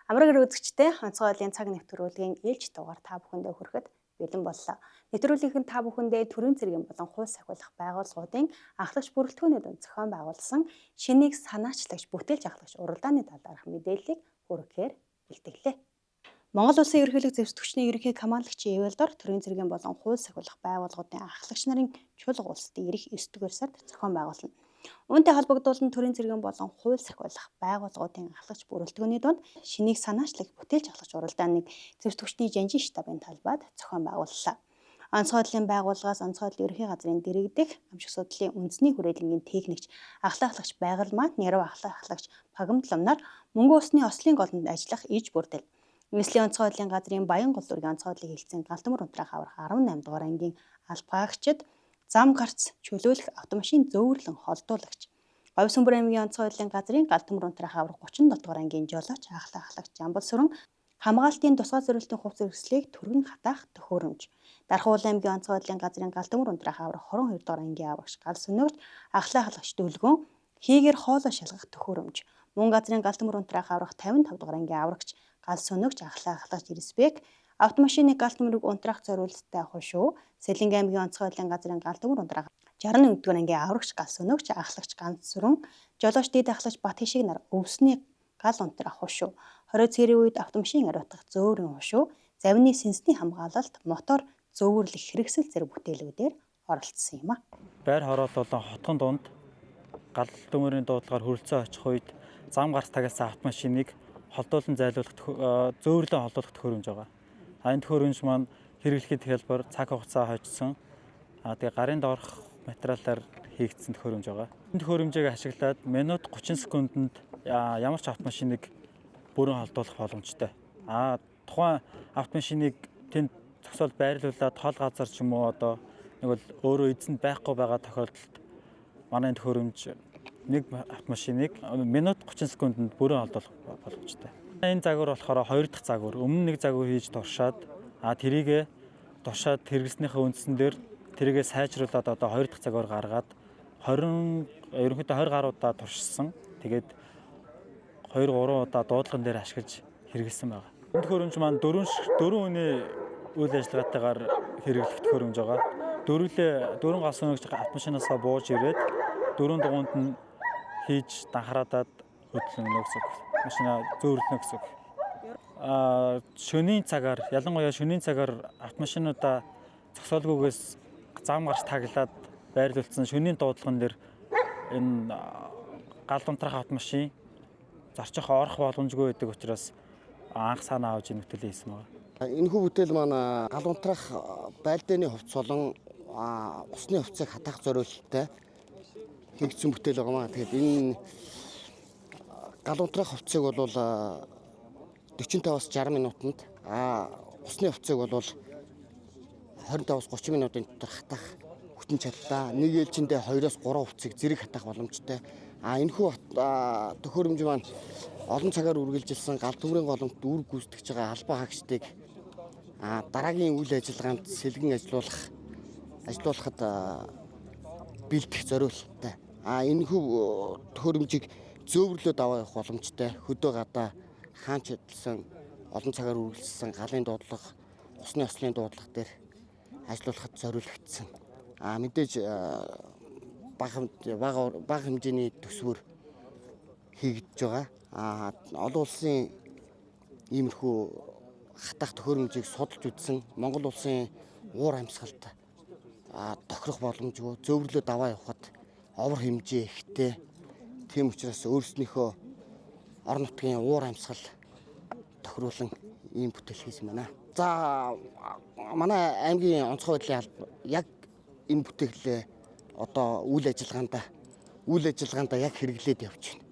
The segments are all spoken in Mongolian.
Амраг үзэгчтэй онцгой ойлын цаг нэвтрүүлгийн ээлж дугаар та бүхэндээ хүрэхэд бэлэн боллоо. Нэвтрүүлгийнх нь та бүхэндээ төрийн цэргийн болон хууль сахиулах байгууллагуудын ахлагч бүрэлдэхүүнүүдэд зохион байгуулсан шинийг санаачлагч бүтээлч ахлагч уралдааны талаарх мэдээллийг хүргэхээр бэлтгэлээ. Монгол Улсын ерөнхийлөг зэвсэгчний ерөнхий командлагчийн эвэлдор төрийн цэргийн болон хууль сахиулах байгууллагуудын ахлагч нарын чуулга улсад ирэх 9-р сард зохион байгуулна. Үүнтэй холбогдуулан төрийн цэргийн болон хууль сахиулах байгууллагуудын ахлагч бүрэлдэхүүний дунд шинийг санаачлагч бүтээлч ахлагч уралдааныг зэвсэгчний жанжин штабын талбайд зохион байгууллаа. Онцгой байдлын байгууллагаас онцгой байдлын ерөнхий газрын дэргэдэх амжих судлалын үндэсний хүрээлэнгийн техникч, ахлагч байгаль маань няруу ахлагч Пагамдламнаар мөнгө усны ослын голомд ажиллах иж бүрдэл. Нийслэлийн онцгой байдлын газрын Баянгол дүүргийн онцгой байдлыг хэлцэн Галтмөр унтраах аврах 18 дугаар ангийн албаагчид зам гарц чөлөөлөх автомашин зөөвөрлөн холдуулагч. Говь Сүмбэр аймгийн онцгой байдлын газрын Галтмөр унтраах аврах 37 дугаар ангийн жолооч ахлагч Жамбал Сүрэн хамгаалтын тусгай зорилтын хувьс хэрэгслийг түргэн хатаах төхөөрөмж. Дархуул аймгийн онцгой байдлын газрын Галтмөр унтраах аврах 22 дугаар ангийн аврагч Гал Сүнөгч ахлагч Дөлгөөн хийгээр хоолой шалгах төхөөрөмж. Мөн газрын Галтмөр унтраах аврах 55 дугаар ангийн аврагч Гал Сүнөгч ахлагч Ирсбек автомашиныг Галтмөрөг унтраах зориулалттай хушуу, Сэлэнг аймгийн онцгой байдлын газрын Галтмөр унтраах 61-р ангийн аврагч Гал Сүнөгч ахлагч Ганц Сүрэн жолооч Дид ахлагч Батхишиг нар өвсний гал унтраах хушуу, 20 цэрийн үед автомашин ариутгах зөөврийн хушуу, завины сэнсний хамгаалалт, мотор зөөвөрлөх хэрэгсэл зэрэг бүтээлүүдээр оролцсон юм а. Байр хороолол болон хотгон дунд гал дүмөрийн дуудлагаар хөрөлцөө очих үед зам гарц тагсан автомашиныг холдуулан зайлуулах зөөвөрлөн холдуулах төхөөрөмж байгаа. Энэ төхөөрөмж маань хэрэглэхэд хэлбэр цаг хугацаа хожсон. Тэгээ гарын доорх материалаар хийгдсэн төхөөрөмж байгаа. Энэ төхөөрөмжийг ашиглаад минут 30 секундэд ямар ч автомашиныг бүрэн холдуулах боломжтой. Тухайн автомашиныг тэнд зогсоол байрлуулад хол газар ч юм уу одоо нэг бол өөрөө эзэнд байхгүй байгаа тохиолдолд манай төхөөрөмж нэг автомашиныг минут 30 секундэд бүрэн холдуулах боломжтой. Энэ загвар болохоор 2 дахь загвар. Өмнө нэг загвар хийж туршаад тэрийгэ туршаад хэрэглэснийхээ үндсэн дээр тэрийгэ сайжруулад одоо 2 дахь загвар гаргаад ерөнхийдөө 20 гаруй удаа туршсан. Тэгээд 2-3 удаа дуудлаган дээр ашиглаж хэрэглэсэн байна. Энэ төхөөрөмж маань 4 хүний үйл ажиллагаатайгаар хэрэглэх төхөөрөмж байгаа. Дөрвөн гал сүнэгч автомашинаасаа бууж ирээд 4 дугуйнд нь хийж данхараадаад хөдлөнө гэсэн үг. Машина зөөвөрлөнө гэсэн үг. Шөнийн цагаар ялангуяа шөнийн цагаар автомашинуудаа зогсоолгүйгээс зам гарч таглаад байрлуулсан шөнийн дуудлаган дээр энэ гал унтраах автомашин зорчих орох боломжгүй байдаг учраас анх санаа авч энэ бүтээлээ хийсэн байна. Энэхүү бүтээл маань гал унтраах байлдааны хувцс болон усны хувцсыг хатаах зориулалттай хийгдсэн бүтээл байгаа маа. Тэгэхээр энэ гал унтраах хувцсыг бол 45-аас 60 минутанд усны хувцсыг бол 25-аас 30 минутын дотор хатаах хүчин чадалтай. Нэг ээлжиндээ 2-оос 3 хувцсыг зэрэг хатаах боломжтой. Энэхүү төхөөрөмж маань олон цагаар үргэлжилсэн гал дүмрийн голомт үр гүйцэтгэж байгаа албан хаагчдыг дараагийн үйл ажиллагаанд сэлгэн ажиллуулахад бэлдэх зориулалттай. Энэхүү төхөөрөмжийг зөөвөрлөд аваа явах боломжтой. Хөдөө гадаа хаанч хөдөлсөн олон цагаар үргэлжилсэн галын дуудлага, усны ослын дуудлага дээр ажиллуулахад зориулагдсан. Мэдээж бага хэмжээний төсвөр хийгдэж байгаа. Олон улсын иймэрхүү хатаах төхөөрөмжийг судалж үзсэн. Монгол улсын уур амьсгалд тохирох боломжгүй. Зөөвөрлөд аваа явахад овор хэмжээ ихтэй. Тийм учраас өөрснийхөө орон нутгийн уур амьсгал тохируулан ийм бүтээл хийсэн байна. За манай аймгийн онцгой байдлын яг энэ бүтээлээ одоо үйл ажиллагаанда яг хэрэглээд явж байна.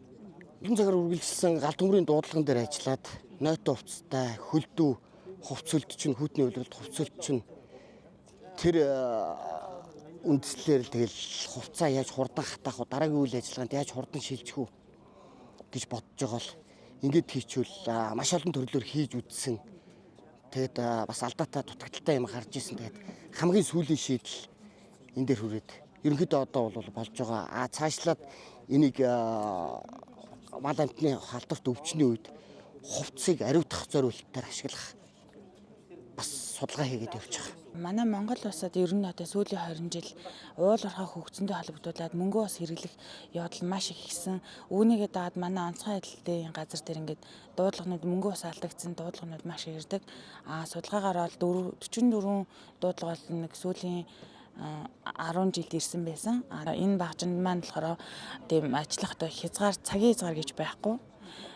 Энэ цагаар үргэлжилсэн гал дүмрийн дуудлаган дээр ажиллаад нойтон хувцастай хөлдөө хувцсөлт чинь хүүтний үйлрэлт хувцсөлт чинь тэр үндслээр тэгэл хувцаа яаж хурдан хатаах вэ? Дараагийн үйл ажиллагаанд яаж хурдан шилжих үү гэж бодож байгаа л ингээд хийчихвэл маш олон төрлөөр хийж үзсэн. Тэгэд бас алдаатай дутагдaltaй юм гарч ирсэн. Тэгэд хамгийн сүүлийн шийдэл энэ дээр хүрээд ерөнхийдөө одоо бол болж байгаа. Цаашлаад энийг мал амтны халдварт өвчний үед хувцсыг ариутгах зорилтоор ашиглах бас судалгаа хийгээд явж байгаа. Манай Монгол улсад ер нь одоо сүүлийн 20 жил уул уурхай хөгжсөндөө холбогдуулаад мөнгөө бас хэрэглэх явдал маш их ихсэн. Үүнийгээ дагаад манай онцгой адилтны газар дээр ингээд дуудлагынууд мөнгөө бас алдагдсан дуудлагынууд маш ирдэг. Судалгаагаар бол 44 дуудлага бол нэг сүүлийн 10 жилд ирсэн байсан. Энэ багжинд маань болохоор тийм ажиллахдаа цагийн хязгаар гэж байхгүй.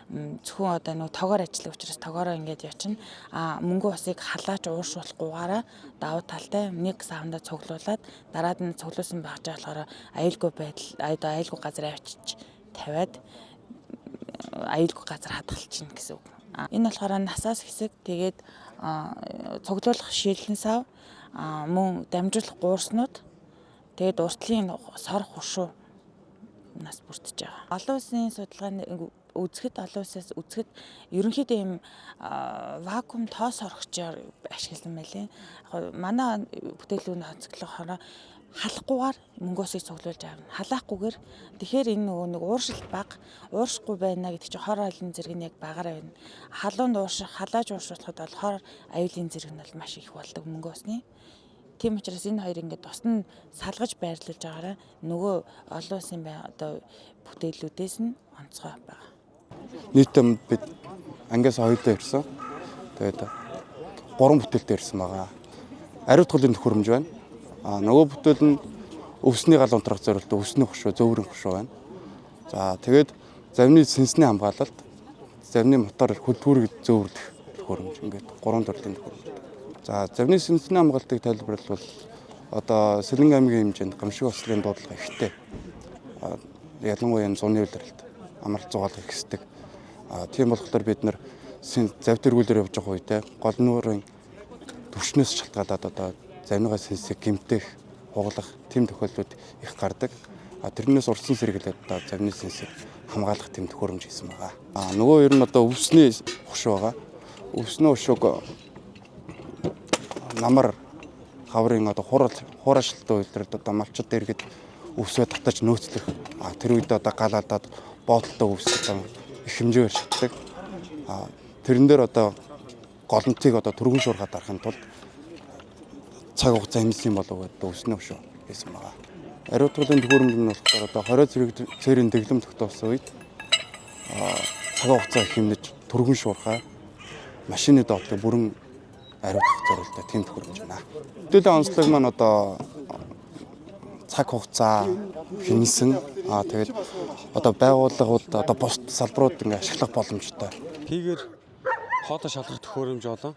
Зөвхөн одоо нэг тогоор ажиллах учраас тогоороо ингээд явчихна. Мөнгө усыг халаач ууршуулахгүйгаараа давуу талтай нэг савнда цуглуулад дараад нь цуглуулсан багжаа болохоор аюулгүй байдал аюулгүй газар авчиж тавиад аюулгүй газар хадгалчихна гэсэн үг. Энэ болохоор насаас хэсэг тэгээд цуглуулах шилэн сав мөн дамжуулах гуурснууд тэгээд уртлын сор хуршуу нас бүрдэж байгаа. Олон улсын судалгааны үзэхэд олон улсаас үзэхэд ерөнхийдөө ийм вакуум тоос орохчоор ашигласан байлээ. Манай бүтээлүүд онцлохоор халахгүйгээр мөнгө усыг цуглуулж аавна. Халаахгүйгээр тэгэхээр энэ нөгөө нэг ууршилт бага, ууршихгүй байна гэдэг чинь хор аюулын зэрэг нь яг багаараа байна. Халуунд халааж ууршуулахад бол хор аюулын зэрэг нь бол маш их болдог мөнгө усны. Тийм учраас энэ хоёр ингээд тусна салгаж байрлуулж байгаараа нөгөө олон улсын одоо бүтээлүүдээс нь онцгой байгаа. Нийтдээ бид ангиас 2 даа ирсэн. Тэгээд 3 бүтээлтэй ирсэн байгаа. Ариутгуулын төхөөрөмж байна. Нөгөө бүтээл нь өвсний гал унтрах зорилттой өвсний хушуу, зөөврийн хушуу байна. За тэгээд завны сэнсний хамгаалалт, завны мотор хөдөлгүүрийг зөөврлөх төхөөрөмж ингээд 3 төрлийн төхөөрөмж. За завны сэнсний хамгаалтыг тайлбарлавал одоо Сэлэнг аймгийн хэмжээнд гамшиг ослын дуудлага ихтэй. Ялангуяа зуны улиралд амралт зугаал ихсдэг. Тийм болохоор бид нар завь тэргүүлээр явж байгаа үедээ гол нуурын төвчнөөс шалтгаалаад одоо завныгаа сэнсийг гэмтэх, хугалах тийм тохиолдлууд их гардаг. Тэрнээс урдсан сэргэлээд одоо завны сэнсийг хамгаалах тийм төхөөрөмж хийсэн байгаа. Нөгөө ер нь одоо өвсний хушуу байгаа. Өвсний хушууг намар хаврын одоо хураашилтын үйлдэлд одоо малчид иргэд өвсөө татаж нөөцлөх. Тэр үед одоо галаадаад боотолтой өвс одоо их хэмжээгээр шатдаг. Тэрэн дээр одоо голомтыг одоо түргэн шуурхаад арахын тулд цаг хугацаа хэмжсэн болов гэдэг өвсний хушуу хийсэн байгаа. Ариутгуулын төхөөрөмж нь болохоор одоо 20 цэрийн дэглэм тогтоосон үед цаг хугацаа хэмнэж түргэн шуурхаа машины доотлыг бүрэн ариутгах зорилттой тийм төхөөрөмж байна. Бүтээлийн онцлог маань одоо цаг хугацаа хэмнсэн тэгээд одоо байгууллагууд одоо бус салбарууд ингээ ашиглах боломжтой. Тийгээр хоолой шалгах төхөөрөмж болон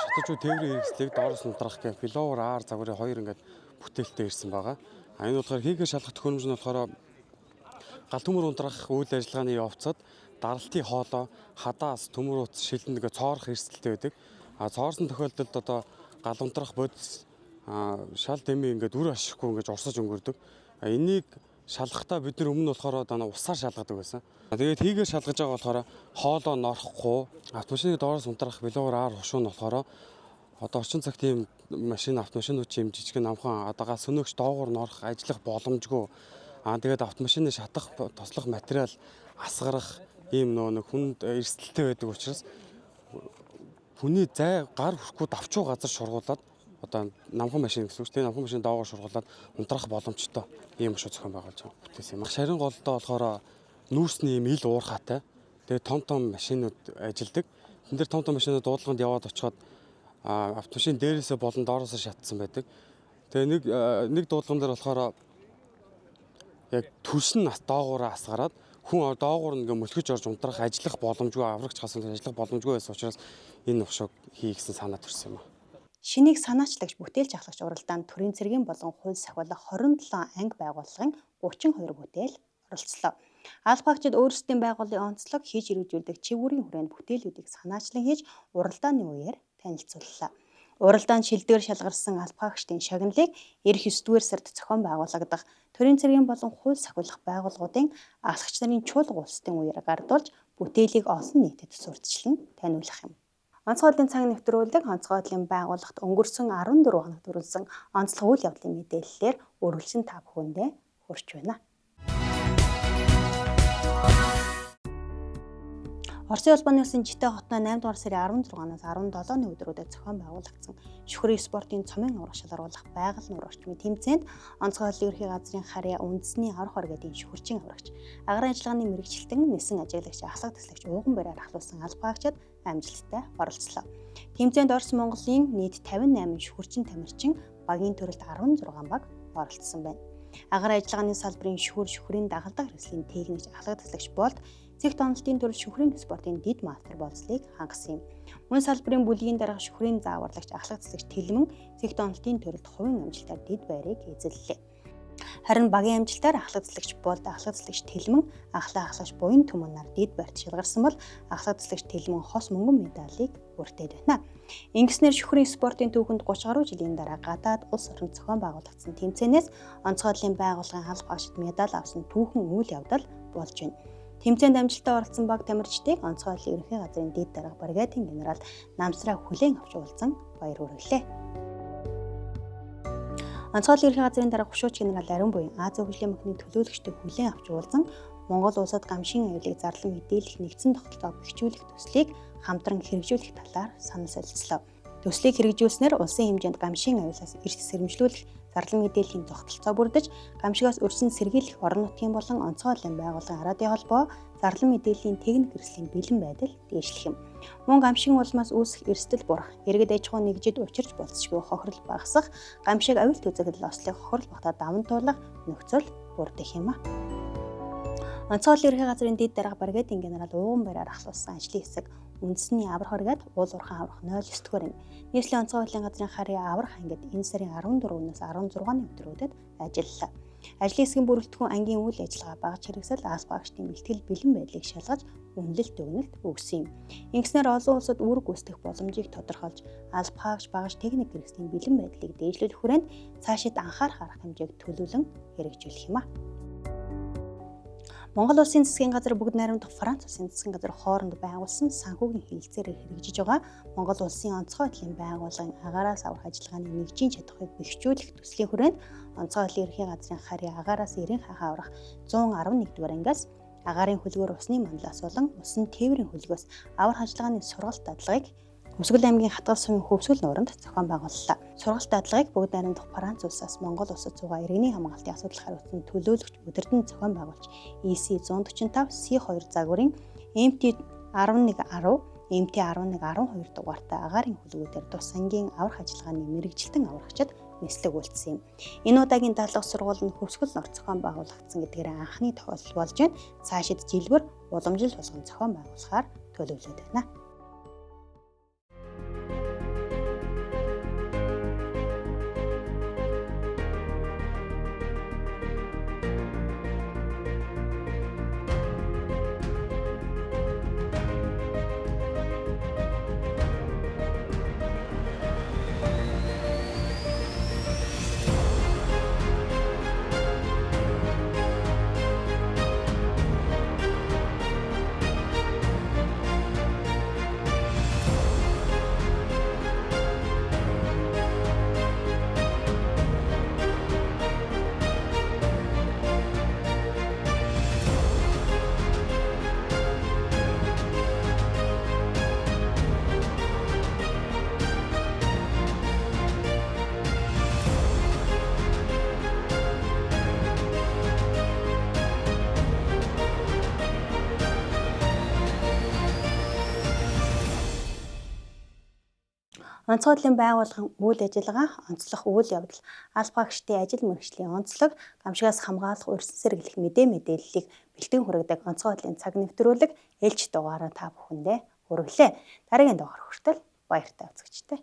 шатажуу тээврийн хэрэгслийг доороос нутрах гэх филовер аар загварын 2 ингээд бүтээлтэй ирсэн байгаа. Энэ болохоор хийгээр шалгах төхөөрөмж нь болохоор гал төмөр унтрах үйл ажиллагааны явцад даралтын хоолой хадаас төмөр утас шилэн ингээ цоорох эрсдэлтэй байдаг. Цоорсон тохиолдолд одоо гал унтрах бодис шал дэмий ингээд үр ашихгүй ингээд урсаж өнгөрдөг. Энийг шалгахдаа бид нар өмнө болохоор одоо усаар шалгадаг байсан. Тэгээд хийгээр шалгаж байгаа болохоор хоолоо норохгүй автомашины доороос унтрах филовер аар хушуу нь болохоор одоо орчин цагт тийм автомашинууд чим жижигхэн намхан одоо гал сөнөөгч доогуур норох ажиллах боломжгүй. Тэгээд автомашины шатах тослох материал асгарах ийм нэг хүнд эрсдэлтэй байдаг учраас хүний зай гар хүрхгүй давчуу газар шургуулад одоо намхан машин гэсэн үг тийм намхан машин доогоор шургуулад унтрах боломжтой ийм шууд зохион байгуулж байгаа бүтээсэн юм. Шарын голдоо болохоор нүүрсний ийм ил уурхаатай. Тэгээд том машинууд ажилдаг. Тэн дээр том машинууд дуудлаганд яваад очиход автомашин дээрээсээ болон доороосоо шатсан байдаг. Тэгээ нэг дуудлаган дээр болохоор яг түлш нь доогоороо асгараад хүн доогуур ингээ мөлхөж орж унтрах ажиллах боломжгүй аврагч хасан ажиллах боломжгүй байсан учраас энэ ухшааг хий гэсэн санаа төрсөн юм. Шинийг санаачлагч бүтээлч ахлагч уралдаанд төрийн цэргийн болон хууль сахиулах 27 анги байгууллагын 32 бүтээл оролцлоо. Албаагчид өөрсдийн байгууллагын онцлог хийж иргэжүүлдэг чигүүрийн хүрээнд бүтээлүүдийг санаачлан хийж уралдааны үеэр танилцууллаа. Уралдаанд шилдэгэр шалгарсан албаагчдын шагналыг эх 9-р сард зохион байгуулагдах төрийн цэргийн болон хууль сахиулах байгууллагуудын ахлагч нарын чуулга улсдын үеэр гардуулж бүтээлийг олон нийтэд сурталчлан таниулах юм. Онцгой байдлын цаг нэвтрүүлэг онцгой байдлын байгууллагт өнгөрсөн 14 хоног төрүүлсэн онцлог үйл явдлын мэдээллээр өргөлжин та бүхэндээ хүрч байна. Оросын улбаны улсын Житэ хотноо 8 дугаар сарын 16-наас 17-ны өдрүүдэд зохион байгуулагдсан шүхрийн спортын цомын аврах шалгаруулах байгаль нуур орчмын тэмцээнд онцгой олонний ерхий газрын харьяа үндэсний аврах оргидын шүхэрчин аврагч, агаарын ажиллагааны мэрэгчлэн нисэн ажиглагч, ахлах төслөгч ууган бариар ахлуулсан албаагчид амжилттай оролцлоо. Тэмцээнд Орос Монголын нийт 58 шүхэрчин тамирчин, багийн төрөлд 16 баг оролцсон байна. Агаарын ажиллагааны салбарын шүхрийн дагалдаг хэрэгслийн техникч, ахлах төслөгч болд цэгт онолтын төрөл шүхрийн спортын дид мастер болцлыг хангасан юм. Мөн салбарын бүлгийн дарга шүхрийн зааварлагч, ахлах төслөгч Тэлмэн цэгт онолтын төрөлд хувийн амжилтаар дид байрыг эзэллээ. Харин багийн амжилтаар ахлах төслөгч болд, ахлах төслөгч Тэлмэн, ахлагч буян түмэнээр дид байрт шалгарсан бол ахлах төслөгч Тэлмэн хос мөнгөн медалийг өртөөд байна. Ингэснээр шүхрийн спортын түүхэнд 30 гаруй жилийн дараа гадаад улс орнд зохион байгуулагдсан тэмцээнээс онцгой олонний байгууллагын алба багшид медаль авсан түүхэн үйл явдал болж байна. Тэмцээнд амжилттай оролцсон баг тамирчдыг онцгой олонний ерөнхий газрын дэд дарга бригадын генерал Намсраа хүлээн авч уулзан баяр хүргэлээ. Онцгой олонний ерөнхий газрын дарга хушууч генерал Ариун буян Азийн хөгжлийн банкны төлөөлөгчдөд хүлээн авч уулзан Монгол улсад гамшигын аюулыг зарлан мэдээлэх нэгдсэн тогтолцоо бэхжүүлэх төслийг хамтран хэрэгжүүлэх талаар санал солилцлоо. Төслийг хэрэгжүүлснээр улсын хэмжээнд гамшигын аюулаас эрт сэрэмжлүүлэх зарлан мэдээллийн тогтолцоо бүрдэж, гамшигаас өрсөн сэргийлэх орон нутгийн болон онцгой олонний байгууллагын араадын холбоо зарлан мэдээллийн техник хэрэгслийн бэлэн байдал дээшлэх юм. Мөн гамшигын улмаас үүсэх эрсдэл бурах, иргэд аж ахуйн нэгжид учирч болцсошгүй хохирол багасах, гамшиг авил төзөглөл ослыг хохирол багтаа даван туулах нөхцөл бүрдэх юм. Онцгой олонний ерхий газрын дэд дарга бригадын генерал ууган бариар ахлуулсан ажлын хэсэг үндэсний аврах оргид уул уурхайн аврах 09-р нийслэлийн онцгой олонний газрын харьяа аврах ангид энэ сарын 14-өөс 16-ны өдрүүдэд ажиллалаа. Ажлын хэсгийн бүрэлдэхүүн ангийн үйл ажиллагаа багаж хэрэгсэл алс багштын бэлтгэл бэлэн байдлыг шалгаж үнэлэлт өгнөлт өгсөн юм. Ингэснээр олон улсад үүрэг гүйцэтгэх боломжийг тодорхойлж, алс багаж техник хэрэгслийн бэлэн байдлыг дээшлүүлэх хүрээнд цаашид анхаарах арга хэмжээг төлөвлөн хэрэгжүүлэх юм. Монгол улсын засгийн газар бүгд найрамдах Франц улсын засгийн газар хооронд байгуулсан санхүүгийн хэлэлцээрээр хэрэгжиж байгаа Монгол улсын онцгой олонний байгууллагын агаараас аврах ажиллагааны нэгжийн чадхыг бэхжүүлэх төслийн хүрээнд онцгой олонний ерхий газрын харьяа агаараас 90 хахаа аврах 111-р ангиас агаарын хөлгөөр усны манлаас болон усан тээврийн хөлгөөс аврах ажиллагааны сургалт дадлагыг Өсгөл аймгийн Хатгал сувын хөвсгөл нууранд зохион байгууллаа. Сургалт дадлагыг бүгд найрамдах Франц улсаас Монгол улсад суугаа иргэний хамгаалтын асуудал хариуцсан төлөөлөгч өдөрдөн зохион байгуулж EC 145 C2 загварын MT1110 MT1112 дугаартай агаарын хөлгүүдээр тус ангийн аврах ажиллагааны мэрэгжилтэн аврагчид нислэг үйлдсэн юм. Энэ удаагийн дадлага сургууль нь хөвсгөл нурт зохион байгуулагдсан гэдгээр анхны тохиолдол болж байна. Цаашид жилбэр уламжил тусган зохион байгуулахаар төлөвлөд байна. Онцгой олонний байгууллагын үйл ажиллагаа, онцлог үйл явдал, алс багштын ажил мэргэжлийн онцлог, гамшигаас хамгаалах өрсөн сэргийлэх мэдээллийг бэлтгэн хүргэдэг онцгой олонний цаг нэвтрүүлэг ээлж дугаараа та бүхэндээ хүргэлээ. Дараагийн дугаар хүртэл баяртай үзэгчтэй.